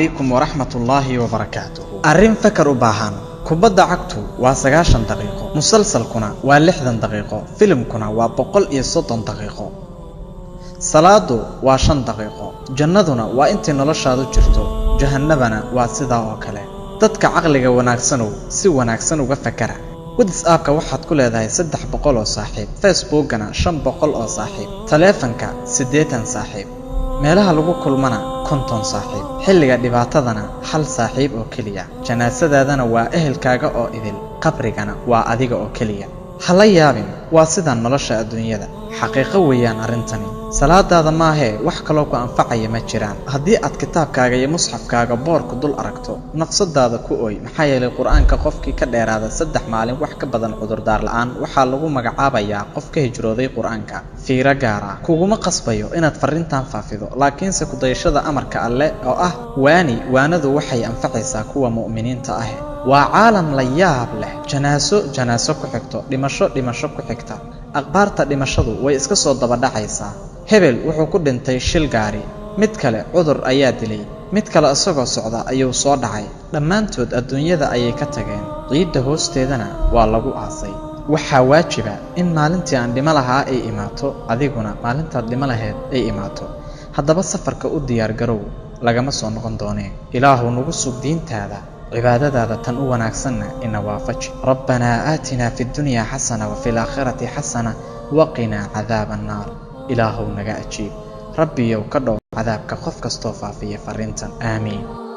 عليكم ورحمة الله وبركاته. أرين فكر أباهان كوبادا عقتو واسغاشن دقيقة، مسلسل كنا واللحدن دقيقة، فيلم كنا وبقول يصدن دقيقة، صلاة واشن دقيقة، جندنا وانت نلشادو جرتو، جهنمنا واسدا وكله. dadka caqliga wanaagsano si wanaagsan uga fakara. WhatsApp ka waxaad ku leedahay 300 oo saaxiib, Facebook-gana 500 oo saaxiib, taleefanka 80 saaxiib, meelaha lagu kulmana 50 saaxiib, xilliga dhibaatadana hal saaxiib oo kaliya, janaasadaadana waa ehelkaaga oo idil, qabrigana waa adiga oo kaliya. hala yaabin waa sida nolosha adduunyada, xaqiiqo weeyaan arintani. salaadaada ma ahe wax kale oo ku anfacaya ma jiraan. haddii aad kitaabkaaga iyo musxafkaaga boorku dul aragto, nafsadaada ku ooy, maxaa yeelay quraanka qofkii ka dheeraada 3 maalin wax ka badan cudurdaar la'aan waxaa lagu magacaabayaa qof ka hijrooday quraanka. fiiro gaar ah kuguma qasbayo inaad fariintan faafido, laakiinse ku dayashada amarka alle oo ah waanadu waxay anfacaysaa kuwa mu'miniinta ah. waa caalam la yaab leh, janaaso ku xigto, dhimasho ku xigta. akhbaarta dhimashadu way iska soo daba dhacaysaa. hebel wuxuu ku dhintay shil gaari, mid kale cudur ayaa dilay, mid kale isagoo socda ayuu soo dhacay. dhammaantood adduunyada ayay ka tageen, ciidda hoosteedana waa lagu aasay. waxaa waajiba in maalintii aan dhimo lahaa ay imaato, adiguna maalintaad dhimo lahayd ay imaato. haddaba safarka u diyaar garow, lagama soo noqon doonee. ilaahu nagu sug diintaada, عبادة تنوى ناكسنا إن وافج. ربنا آتنا في الدنيا حسنة وفي الآخرة حسنة وقنا عذاب النار. إله نجا أجيب ربي يوكدو عذابك خفك استوفى في فرنتا. آمين.